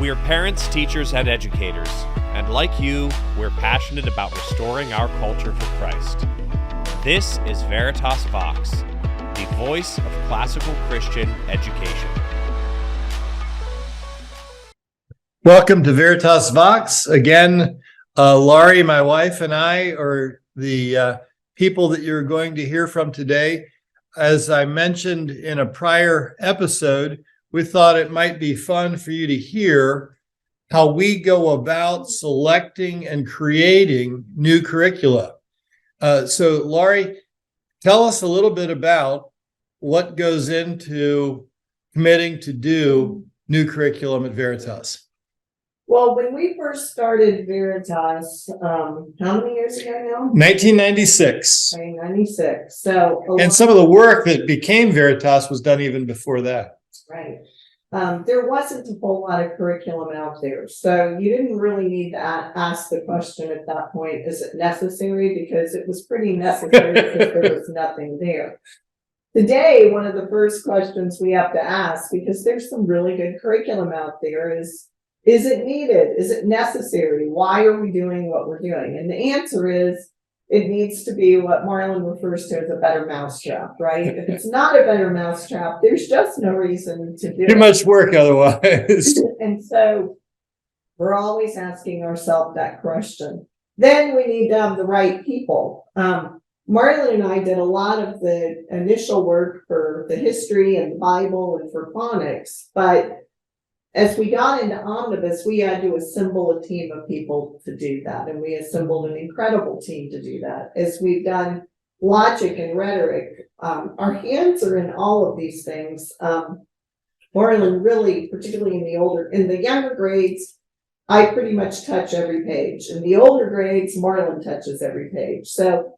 We're parents, teachers, and educators, and like you, we're passionate about restoring our culture for Christ. This is Veritas Vox, the voice of classical Christian education. Welcome to Veritas Vox. Again, Laurie, my wife, and I are the people that you're going to hear from today. As I mentioned in a prior episode, we thought it might be fun for you to hear how we go about selecting and creating new curricula. So, Laurie, tell us a little bit about what goes into committing to do new curriculum at Veritas. Well, when we first started Veritas, how many years ago now? 1996. 1996. So, And some of the work that became Veritas was done even before that. right. There wasn't a whole lot of curriculum out there. So you didn't really need to ask the question at that point, is it necessary? Because it was pretty necessary because there was nothing there. Today, one of the first questions we have to ask, because there's some really good curriculum out there, is it needed? Is it necessary? Why are we doing what we're doing? And the answer is, it needs to be what Marlin refers to as a better mousetrap, right? If it's not a better mousetrap, there's just no reason to do it. Too much work otherwise. And so we're always asking ourselves that question. Then we need to have the right people. Marlin and I did a lot of the initial work for the history and the Bible and for phonics, but as we got into Omnibus, we had to assemble a team of people to do that. And we assembled an incredible team to do that. As we've done logic and rhetoric, our hands are in all of these things. Marlin really, particularly in the younger grades, I pretty much touch every page. In the older grades, Marlin touches every page. So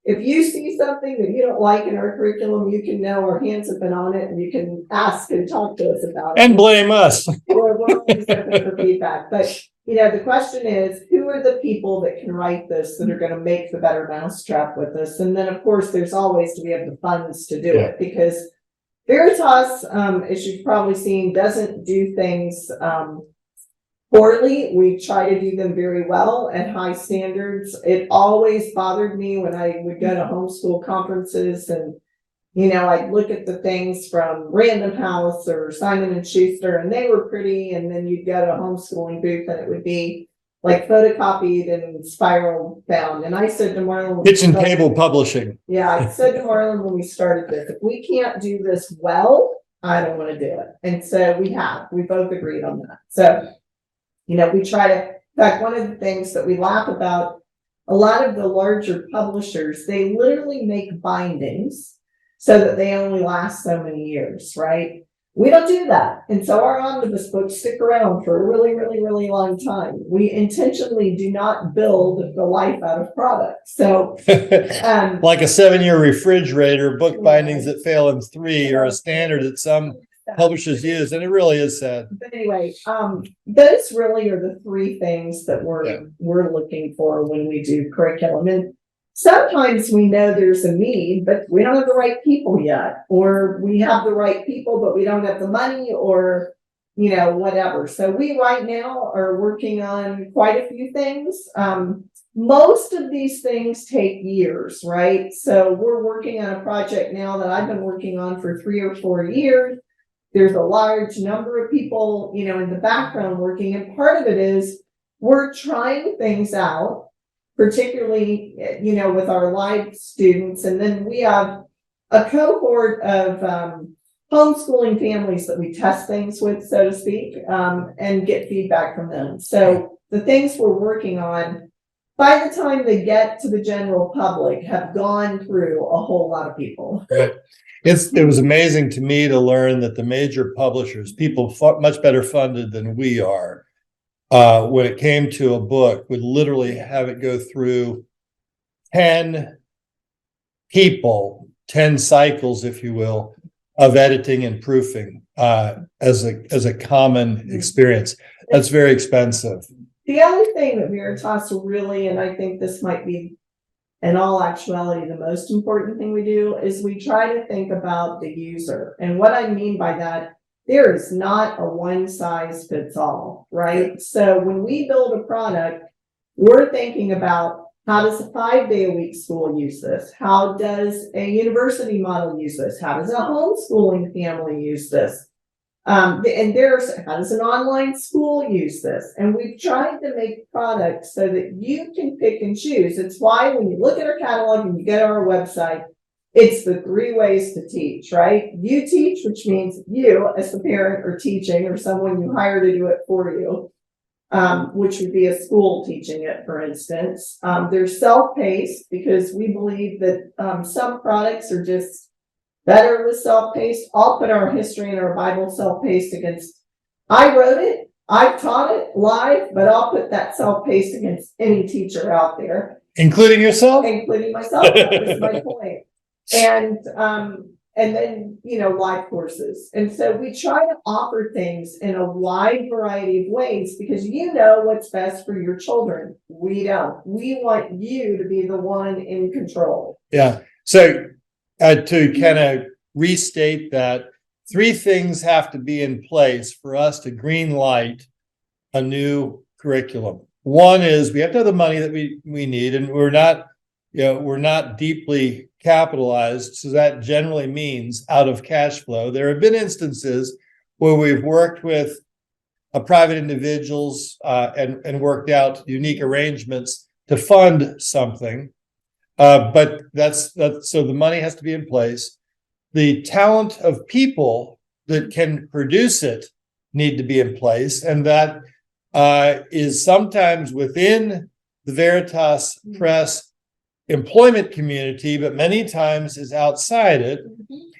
if you see something that you don't like in our curriculum, you can know our hands have been on it and you can ask and talk to us about it. And blame us. Or we'll use something for feedback. But, the question is, who are the people that can write this that are going to make the better mousetrap with us? And then, of course, there's always, do we have the funds to do it? Because Veritas, as you've probably seen, doesn't do things poorly. We try to do them very well at high standards. It always bothered me when I would go to homeschool conferences and, I'd look at the things from Random House or Simon and Schuster and they were pretty. And then you'd go to a homeschooling booth and it would be like photocopied and spiral bound. And I said to Marlon, Kitchen table publishing. Yeah, I said to Marlon when we started this, if we can't do this well, I don't want to do it. And so we both agreed on that. So we try to, in fact, one of the things that we laugh about, a lot of the larger publishers, they literally make bindings so that they only last so many years, right? We don't do that. And so our omnibus books stick around for a really, really, really long time. We intentionally do not build the life out of products. So like a 7-year refrigerator, book bindings that fail in 3 are a standard that some publishers use, and it really is sad. But anyway, those really are the three things that we're looking for when we do curriculum. And sometimes we know there's a need, but we don't have the right people yet, or we have the right people, but we don't have the money, or whatever. So we right now are working on quite a few things. Most of these things take years, right? So we're working on a project now that I've been working on for 3 or 4 years. There's a large number of people, in the background working. And part of it is we're trying things out, particularly, with our live students. And then we have a cohort of homeschooling families that we test things with, so to speak, and get feedback from them. So the things we're working on, by the time they get to the general public, have gone through a whole lot of people. Right. It was amazing to me to learn that the major publishers, people much better funded than we are, when it came to a book, would literally have it go through 10 people, 10 cycles, if you will, of editing and proofing as a common experience. That's very expensive. The other thing that Veritas really, and I think this might be in all actuality the most important thing we do, is we try to think about the user. And what I mean by that there is not a one size fits all, right? So when we build a product, we're thinking about, how does a 5-day-a-week school use this? How does a university model use this? How does a homeschooling family use this? And how does an online school use this? And we've tried to make products so that you can pick and choose. It's why when you look at our catalog and you go to our website, it's the 3 ways to teach, right? You teach, which means you as the parent are teaching, or someone you hire to do it for you, which would be a school teaching it, for instance. There's self-paced, because we believe that some products are just better with self-paced. I'll put our history and our Bible self-paced against, I wrote it, I've taught it live, but I'll put that self-paced against any teacher out there. Including yourself? Including myself, that was my point. And then, live courses. And so we try to offer things in a wide variety of ways, because you know what's best for your children. We don't. We want you to be the one in control. Yeah. So to kind of restate that, 3 things have to be in place for us to green light a new curriculum. One is we have to have the money that we need, and we're not deeply capitalized, so that generally means out of cash flow. There have been instances where we've worked with private individuals and worked out unique arrangements to fund something, but that's so the money has to be in place. The talent of people that can produce it need to be in place, and that is sometimes within the Veritas Press employment community, but many times is outside it.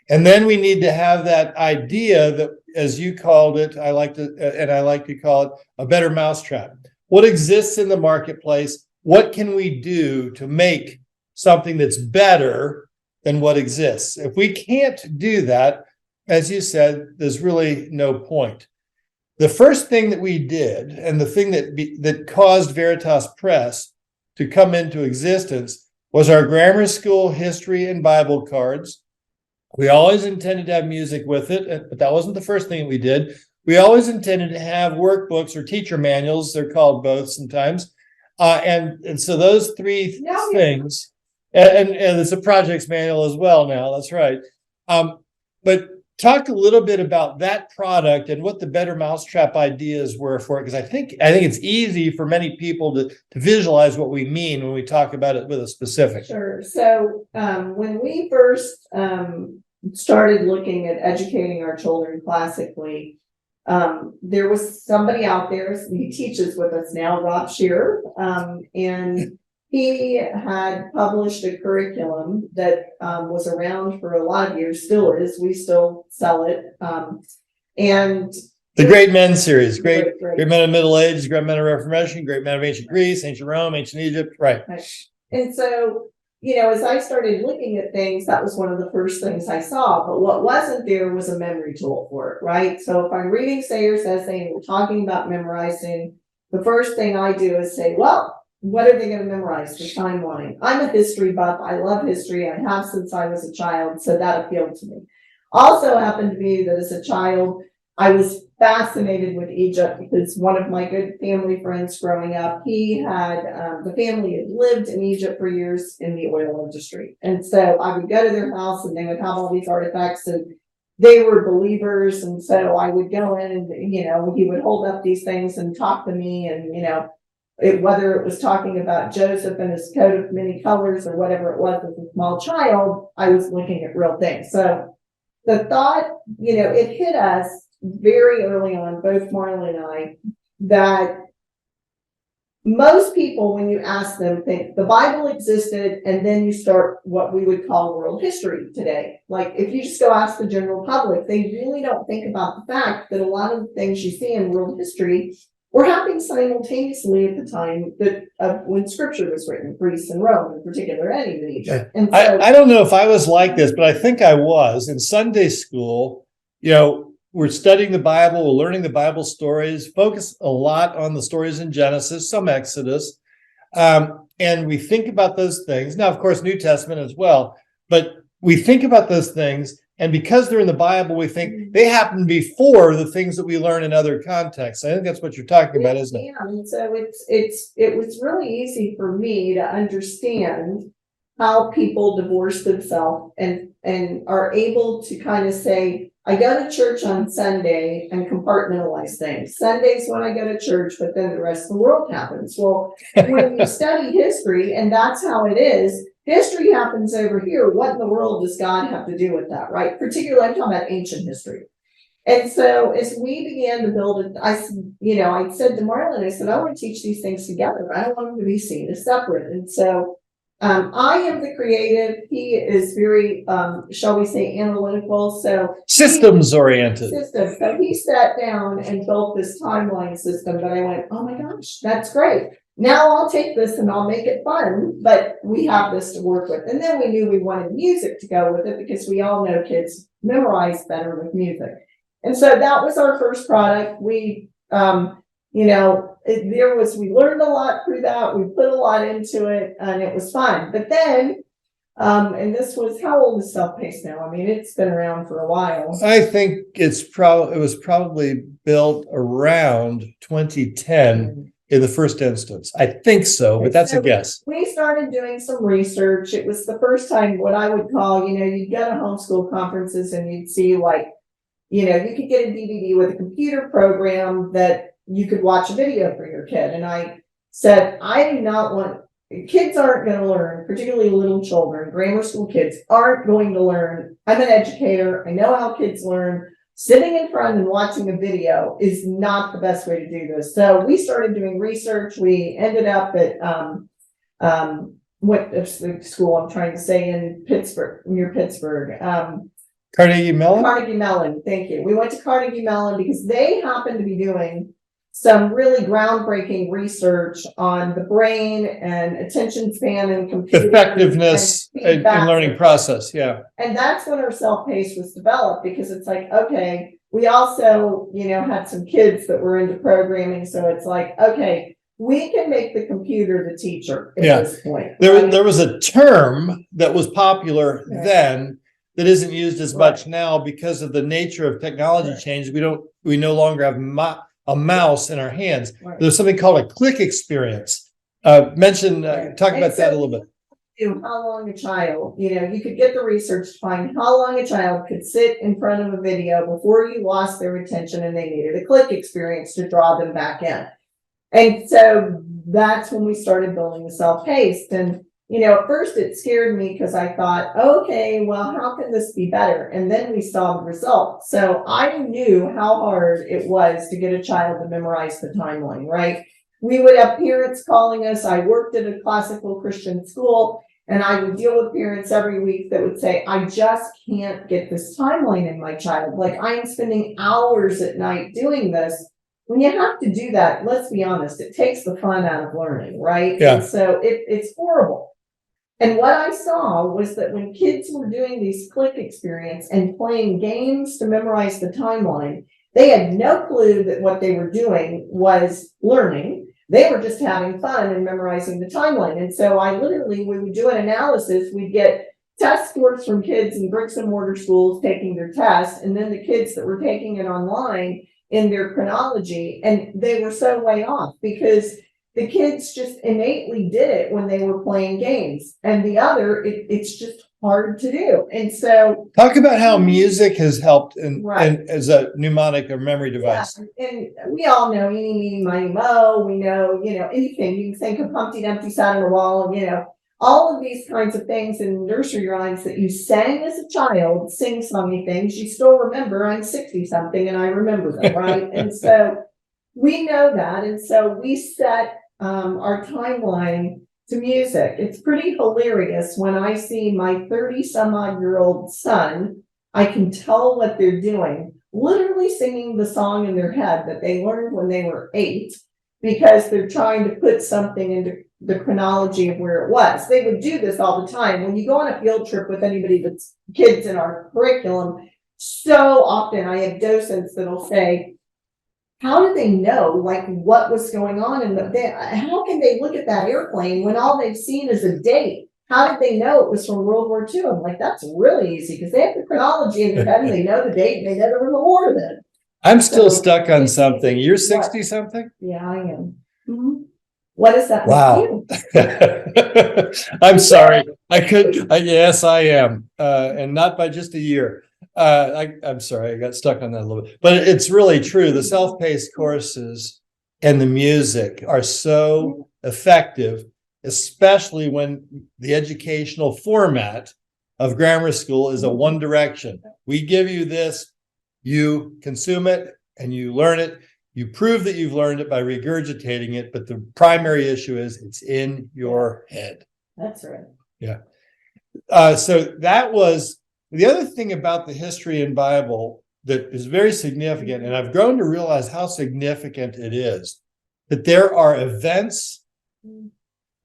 And then we need to have that idea that, as you called it, I like to call it a better mousetrap. What exists in the marketplace? What can we do to make something that's better than what exists? If we can't do that, as you said, there's really no point. The first thing that we did, and the thing that caused Veritas Press to come into existence, was our grammar school history and Bible cards. We always intended to have music with it, but that wasn't the first thing we did. We always intended to have workbooks or teacher manuals. They're called both sometimes. And so those 3 things, and it's a projects manual as well now, that's right. But talk a little bit about that product and what the better mousetrap ideas were for it, because I think it's easy for many people to visualize what we mean when we talk about it with a specific. Sure. So when we first started looking at educating our children classically, there was somebody out there, he teaches with us now, Rob Shearer, and he had published a curriculum that was around for a lot of years, still is. We still sell it. And the Great Men series, great Men of Middle Age, Great Men of Reformation, Great Men of Ancient Greece, Ancient Rome, Ancient Egypt, right. And so, as I started looking at things, that was one of the first things I saw. But what wasn't there was a memory tool for it, right? So if I'm reading Sayer's essay and we're talking about memorizing, the first thing I do is say, well, what are they going to memorize? The timeline. I'm a history buff. I love history. I have since I was a child, so that appealed to me. Also happened to be that as a child, I was fascinated with Egypt because one of my good family friends growing up, he had, the family had lived in Egypt for years in the oil industry. And so I would go to their house and they would have all these artifacts, and they were believers. And so I would go in and, he would hold up these things and talk to me, and, whether it was talking about Joseph and his coat of many colors or whatever it was as a small child, I was looking at real things. So the thought, it hit us very early on, both Marlin and I, that most people, when you ask them, think the Bible existed, and then you start what we would call world history today. Like if you just go ask the general public, they really don't think about the fact that a lot of the things you see in world history were happening simultaneously at the time that when Scripture was written, Greece and Rome in particular, and even Egypt. And so, I don't know if I was like this, but I think I was. In Sunday school, we're studying the Bible, we're learning the Bible stories, focus a lot on the stories in Genesis, some Exodus, and we think about those things. Now, of course, New Testament as well, but we think about those things, And because they're in the Bible, we think they happen before the things that we learn in other contexts. I think that's what you're talking about, isn't it? Yeah, and so it was really easy for me to understand how people divorce themselves and are able to kind of say, I go to church on Sunday and compartmentalize things. Sunday's when I go to church, but then the rest of the world happens. Well, when you study history, and that's how it is, history happens over here. What in the world does God have to do with that, right? Particularly, I'm talking about ancient history. And so as we began to build it, I said to Marlin, I said, I want to teach these things together. I don't want them to be seen as separate. And so I am the creative. He is very, shall we say, analytical. So systems oriented. So he sat down and built this timeline system. But I went, oh my gosh, that's great. Now I'll take this and I'll make it fun. But we have this to work with. And then we knew we wanted music to go with it because we all know kids memorize better with music. And so that was our first product. We, we learned a lot through that. We put a lot into it and it was fun. But then, and this was, how old is self-paced now? I mean, it's been around for a while. I think it was probably built around 2010 in the first instance. I think so, but that's a guess. We started doing some research. It was the first time what I would call, you'd go to homeschool conferences and you'd see you could get a DVD with a computer program that you could watch a video for your kid. And I said, I do not want, kids aren't going to learn, particularly little children, grammar school kids aren't going to learn. I'm an educator. I know how kids learn. Sitting in front and watching a video is not the best way to do this. So we started doing research. We ended up at, what school I'm trying to say in Pittsburgh, near Pittsburgh, Carnegie Mellon? Carnegie Mellon, thank you. We went to Carnegie Mellon because they happened to be doing some really groundbreaking research on the brain and attention span and computer effectiveness in learning process. Yeah. And that's when our self-paced was developed, because it's like, okay, we also, had some kids that were into programming. So it's like, okay, we can make the computer the teacher at this point. There was a term that was popular then that isn't used as much now because of the nature of technology change. We no longer have a mouse in our hands. There's something called a click experience. Talk about that a little bit. How long a child, you could get the research to find how long a child could sit in front of a video before you lost their attention and they needed a click experience to draw them back in. And so that's when we started building the self-paced. And at first it scared me because I thought, okay, well, how can this be better? And then we saw the results. So I knew how hard it was to get a child to memorize the timeline, right? We would have parents calling us. I worked at a classical Christian school, and I would deal with parents every week that would say, I just can't get this timeline in my child. Like, I am spending hours at night doing this. When you have to do that, let's be honest, it takes the fun out of learning, right? Yeah. And so it's horrible. And what I saw was that when kids were doing these click experience and playing games to memorize the timeline, they had no clue that what they were doing was learning. They were just having fun and memorizing the timeline. And so we would do an analysis. We'd get test scores from kids in bricks and mortar schools taking their test, and then the kids that were taking it online in their chronology. And they were so way off because the kids just innately did it when they were playing games, and the other, it's just hard to do. And so, talk about how music has helped as a mnemonic or memory device. Yeah. And we all know Eeny, Meeny, Miny, Mo. We know, anything. You can think of Humpty Dumpty sat on the wall. All of these kinds of things in nursery rhymes that you sang as a child, sing so many things. You still remember. I'm 60 something, and I remember them, right? And so we know that, and so we set our timeline to music. It's pretty hilarious when I see my 30-some-odd-year-old son. I can tell what they're doing, literally singing the song in their head that they learned when they were 8, because they're trying to put something into the chronology of where it was. They would do this all the time. When you go on a field trip with anybody that's kids in our curriculum, so often I have docents that'll say, how do they know what was going on? And how can they look at that airplane when all they've seen is a date? how did they know it was from World War II? I'm like, that's really easy because they have the chronology in their head and they know the date and they know there was a war then. I'm still stuck on something. You're 60 something? Yeah, I am. Mhm. What does that Wow. make you? I'm sorry. Yes, I am. And not by just a year. I'm sorry. I got stuck on that a little bit, but it's really true. The self-paced courses and the music are so effective, especially when the educational format of grammar school is a one direction. We give you this, you consume it and you learn it. You prove that you've learned it by regurgitating it, but the primary issue is it's in your head. That's right. Yeah. So that was the other thing about the history and Bible that is very significant, and I've grown to realize how significant it is, that there are events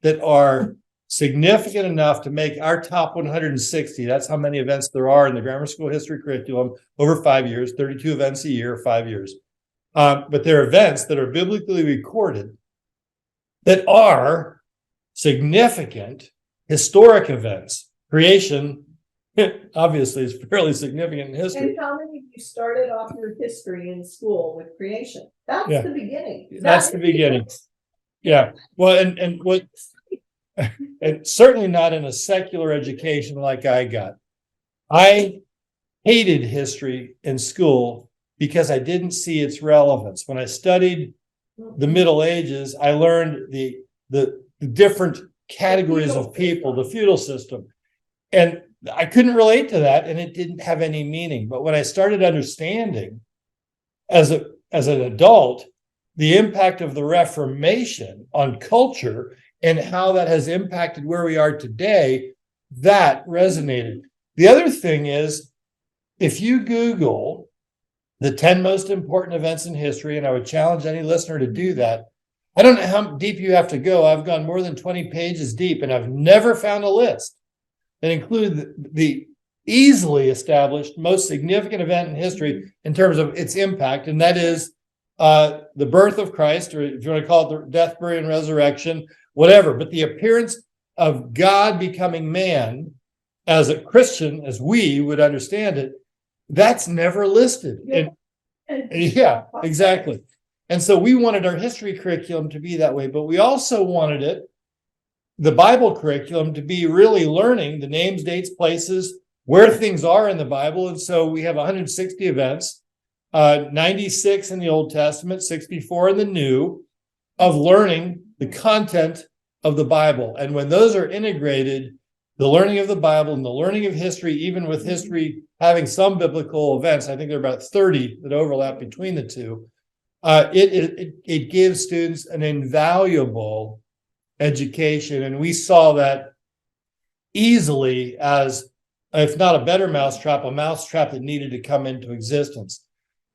that are significant enough to make our top 160. That's how many events there are in the grammar school history curriculum over 5 years, 32 events a year, 5 years. But there are events that are biblically recorded that are significant historic events. Creation, obviously, is fairly significant in history. And how many of you started off your history in school with creation? That's the beginning. That's the beginning. Yeah. Well, and what, and certainly not in a secular education like I got. I hated history in school because I didn't see its relevance. When I studied the Middle Ages, I learned the different categories of people, the feudal system. And I couldn't relate to that, and it didn't have any meaning. But when I started understanding as an adult the impact of the Reformation on culture and how that has impacted where we are today, that resonated. The other thing is, if you Google the 10 most important events in history, and I would challenge any listener to do that. I don't know how deep you have to go. I've gone more than 20 pages deep, and I've never found a list that include the easily established most significant event in history in terms of its impact, and that is the birth of Christ, or if you want to call it the death, burial, and resurrection, whatever. But the appearance of God becoming man as a Christian, as we would understand it, that's never listed. Yeah, exactly. And so we wanted our history curriculum to be that way, but we also wanted the Bible curriculum to be really learning the names, dates, places, where things are in the Bible. And so we have 160 events, 96 in the Old Testament, 64 in the New, of learning the content of the Bible. And when those are integrated, the learning of the Bible and the learning of history, even with history having some biblical events, I think there are about 30 that overlap between the two, it gives students an invaluable education. And we saw that easily as, if not a better mousetrap, a mousetrap that needed to come into existence.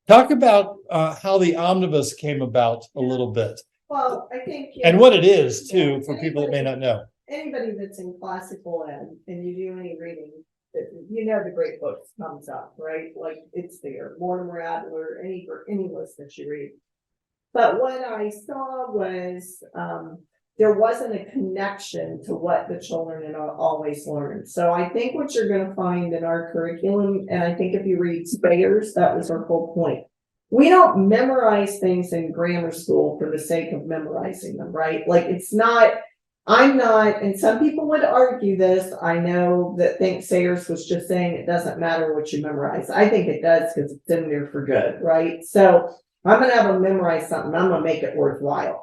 Talk about how the omnibus came about a little bit. Well, I think... And what it is, too, for people that may not know. Anybody that's in classical ed and you do any reading, you know the great books comes up, right? Like it's there, Mortimer Adler, any list that you read. But what I saw was there wasn't a connection to what the children had always learned. So I think what you're going to find in our curriculum, and I think if you read Spayer's, that was our whole point. We don't memorize things in grammar school for the sake of memorizing them, right? Like it's not... I'm not, and some people would argue this. I know that think Sayers was just saying it doesn't matter what you memorize. I think it does because it's in there for good, right? So I'm going to have them memorize something. I'm going to make it worthwhile.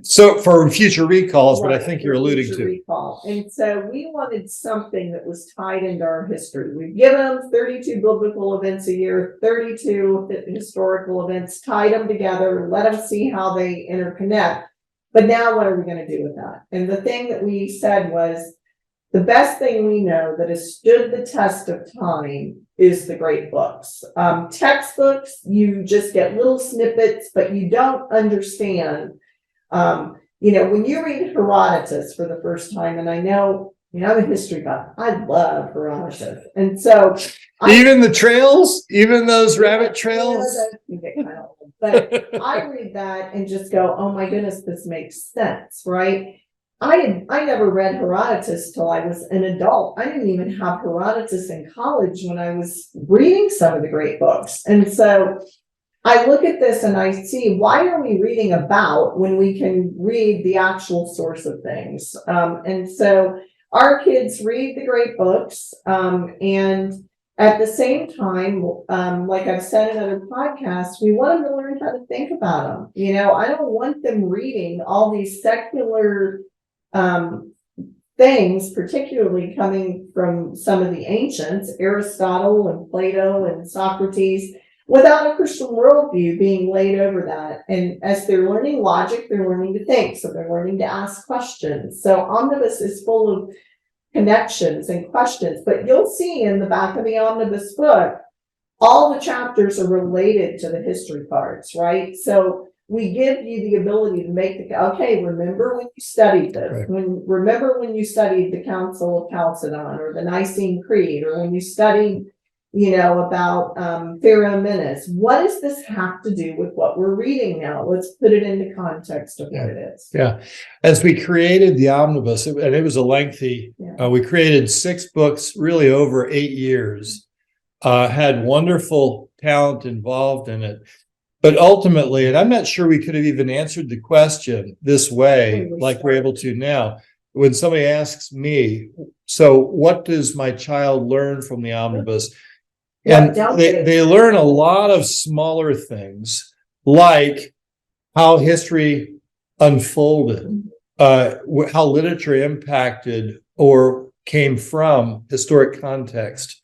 So for future recalls, right, what I think you're alluding to. Recall. And so we wanted something that was tied into our history. We've given them 32 biblical events a year, 32 historical events, tied them together, let them see how they interconnect. But now what are we going to do with that? And the thing that we said was the best thing we know that has stood the test of time is the great books. Textbooks, you just get little snippets, but you don't understand. When you read Herodotus for the first time, and I know, I'm a history buff. I love Herodotus. And so even the trails, even those rabbit trails. But I read that and just go, oh my goodness, this makes sense, right? I never read Herodotus till I was an adult. I didn't even have Herodotus in college when I was reading some of the great books. And so I look at this and I see, why are we reading about when we can read the actual source of things? And so our kids read the great books, and at the same time, like I've said in other podcasts, we want them to learn how to think about them. You know, I don't want them reading all these secular things, particularly coming from some of the ancients, Aristotle and Plato and Socrates, without a Christian worldview being laid over that. And as they're learning logic, they're learning to think. So they're learning to ask questions. So Omnibus is full of connections and questions, but you'll see in the back of the Omnibus book, all the chapters are related to the history parts, right? So we give you the ability to make okay, remember when you studied this, Right. remember when you studied the Council of Chalcedon or the Nicene Creed, or when you studied, you know, about Pharaoh Menes. What does this have to do with what we're reading now? Let's put it into context of what it is. Yeah. As we created the omnibus, and it was a lengthy, we created 6 books, really over 8 years, had wonderful talent involved in it. But ultimately, and I'm not sure we could have even answered the question this way, like we're able to now. When somebody asks me, so what does my child learn from the omnibus? And they learn a lot of smaller things, like how history unfolded, how literature impacted or came from historic context,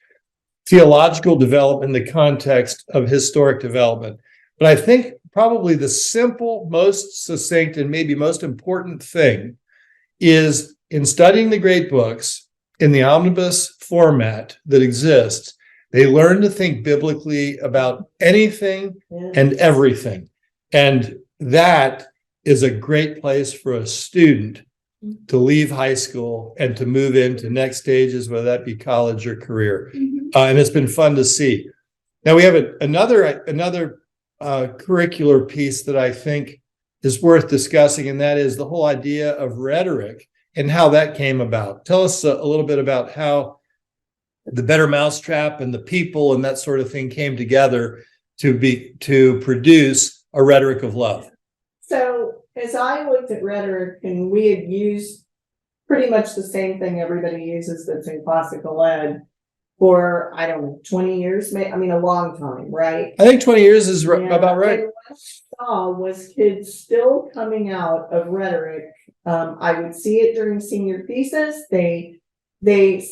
theological development in the context of historic development. But I think probably the simple, most succinct, and maybe most important thing is in studying the great books in the omnibus format that exists, they learn to think biblically about anything and everything. And that is a great place for a student to leave high school and to move into next stages, whether that be college or career. And it's been fun to see. Now we have another curricular piece that I think is worth discussing, and that is the whole idea of rhetoric and how that came about. Tell us a little bit about how the Better Mousetrap and the people and that sort of thing came together to produce a rhetoric of love. So as I looked at rhetoric, and we had used pretty much the same thing everybody uses that's in classical ed for, I don't know, 20 years, a long time, right? I think 20 years is about right. And what I saw was kids still coming out of rhetoric. I would see it during senior thesis.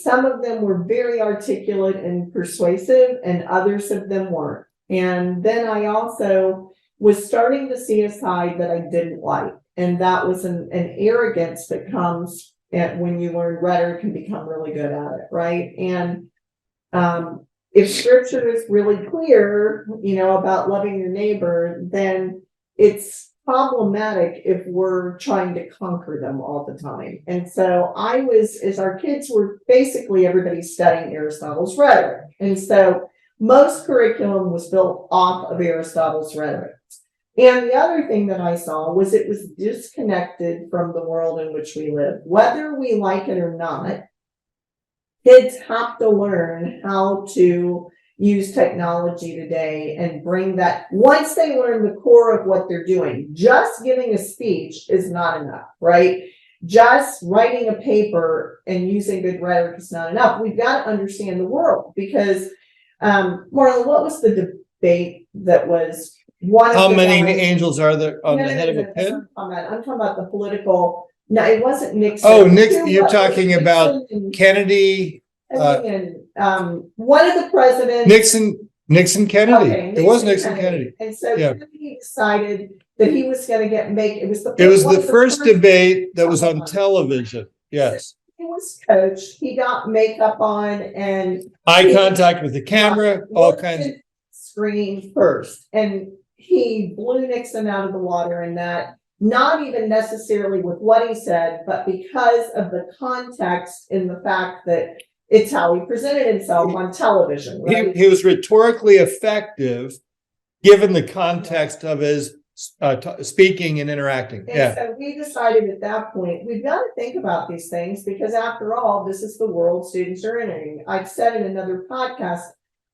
Some of them were very articulate and persuasive, and others of them weren't. And then I also was starting to see a side that I didn't like. And that was an arrogance that comes when you learn rhetoric and become really good at it, right? And if scripture is really clear, about loving your neighbor, then it's problematic if we're trying to conquer them all the time. And so as our kids were basically everybody studying Aristotle's rhetoric. And so most curriculum was built off of Aristotle's rhetoric. And the other thing that I saw was it was disconnected from the world in which we live. Whether we like it or not, kids have to learn how to use technology today and bring that. Once they learn the core of what they're doing, just giving a speech is not enough, right? Just writing a paper and using good rhetoric is not enough. We've got to understand the world because, Marlin, what was the debate that was one of how many angels are there on the head of a pin? I'm talking about the political. No, it wasn't Nixon. Oh, Nixon, you're talking about Kennedy. One of the presidents. Nixon Kennedy. Okay, it was Nixon Kennedy. And so Kennedy decided that he was going to it was the first debate that was on television. Yes. He was coached. He got makeup on and eye contact with the camera, all kinds of screen first. And he blew Nixon out of the water in that, not even necessarily with what he said, but because of the context in the fact that it's how he presented himself on television. Right? He was rhetorically effective given the context of his speaking and interacting. And so we decided at that point, we've got to think about these things because after all, this is the world students are entering. I've said in another podcast,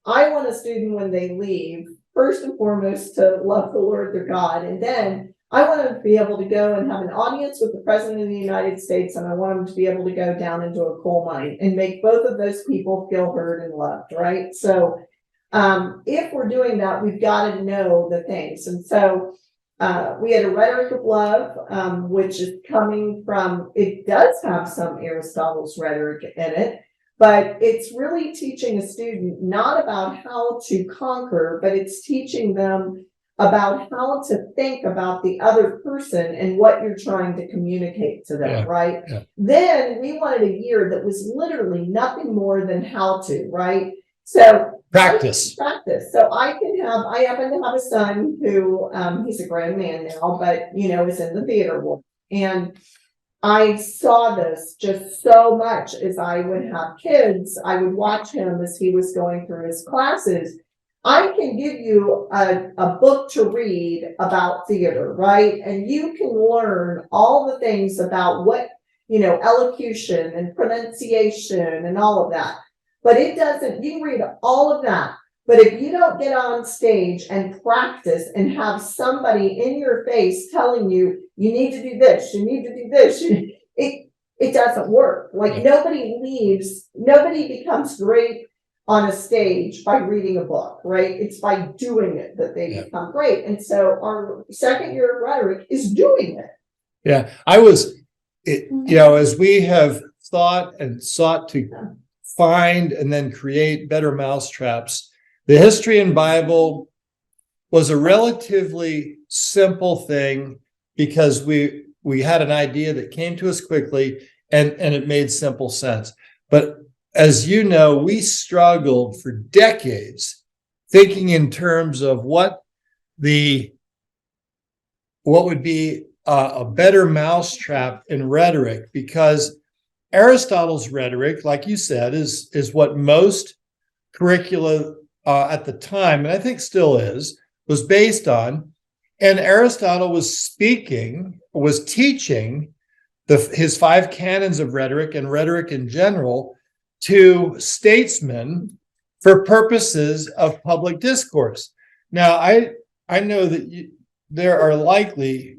I want a student when they leave, first and foremost, to love the Lord their God. And then I want them to be able to go and have an audience with the President of the United States. And I want them to be able to go down into a coal mine and make both of those people feel heard and loved, right? So if we're doing that, we've got to know the things. And so we had a rhetoric of love, which is coming from, it does have some Aristotle's rhetoric in it, but it's really teaching a student not about how to conquer, but it's teaching them about how to think about the other person and what you're trying to communicate to them, right? Yeah. Then we wanted a year that was literally nothing more than how to, right? So practice. So I happen to have a son who, he's a grown man now, but is in the theater world. And I saw this just so much as I would have kids. I would watch him as he was going through his classes. I can give you a book to read about theater, right? And you can learn all the things about what, elocution and pronunciation and all of that. But it doesn't, you read all of that. But if you don't get on stage and practice and have somebody in your face telling you, you need to do this, you need to do this, it doesn't work. Like nobody becomes great on a stage by reading a book, right? It's by doing it that they become great. And so our second year of rhetoric is doing it. Yeah, as we have thought and sought to find and then create better mousetraps, the history and Bible was a relatively simple thing because we had an idea that came to us quickly and it made simple sense. But as you know, we struggled for decades thinking in terms of what would be a better mousetrap in rhetoric, because Aristotle's rhetoric, like you said, is what most curricula at the time, and I think still was based on. And Aristotle was teaching his 5 canons of rhetoric and rhetoric in general to statesmen for purposes of public discourse. Now, I know that there are likely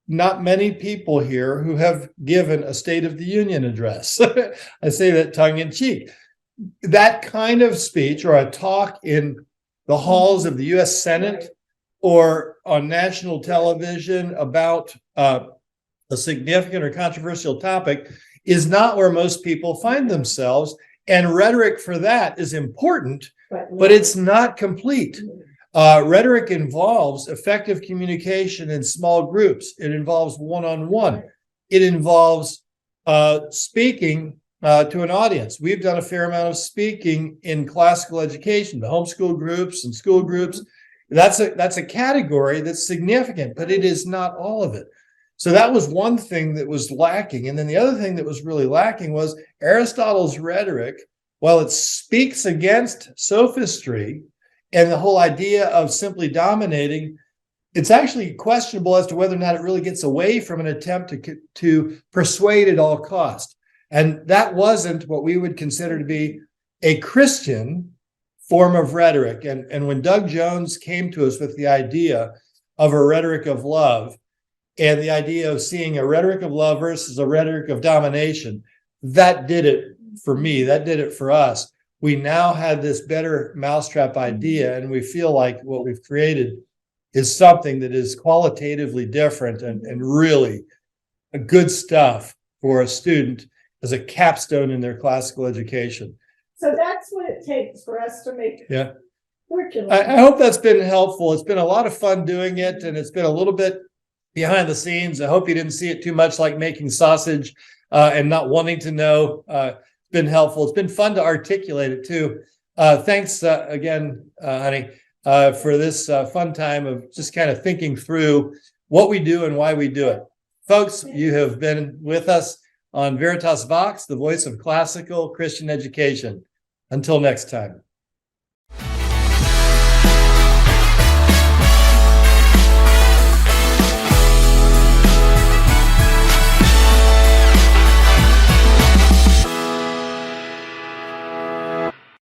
not many people here who have given a State of the Union address. I say that tongue in cheek. That kind of speech or a talk in the halls of the U.S. Senate or on national television about a significant or controversial topic is not where most people find themselves. And rhetoric for that is important, but it's not complete. Rhetoric involves effective communication in small groups. It involves one-on-one. It involves speaking to an audience. We've done a fair amount of speaking in classical education, the homeschool groups and school groups. That's a category that's significant, but it is not all of it. So that was one thing that was lacking. And then the other thing that was really lacking was Aristotle's rhetoric, while it speaks against sophistry and the whole idea of simply dominating, it's actually questionable as to whether or not it really gets away from an attempt to persuade at all cost. And that wasn't what we would consider to be a Christian form of rhetoric. And when Doug Jones came to us with the idea of a rhetoric of love and the idea of seeing a rhetoric of love versus a rhetoric of domination, that did it for me. That did it for us. We now have this better mousetrap idea, and we feel like what we've created is something that is qualitatively different and really good stuff for a student as a capstone in their classical education. So that's what it takes for us to make curriculum. I hope that's been helpful. It's been a lot of fun doing it, and it's been a little bit behind the scenes. I hope you didn't see it too much like making sausage and not wanting to know. It's been helpful. It's been fun to articulate it too. Thanks again, honey, for this fun time of just kind of thinking through what we do and why we do it. Folks, you have been with us on Veritas Vox, the voice of classical Christian education. Until next time.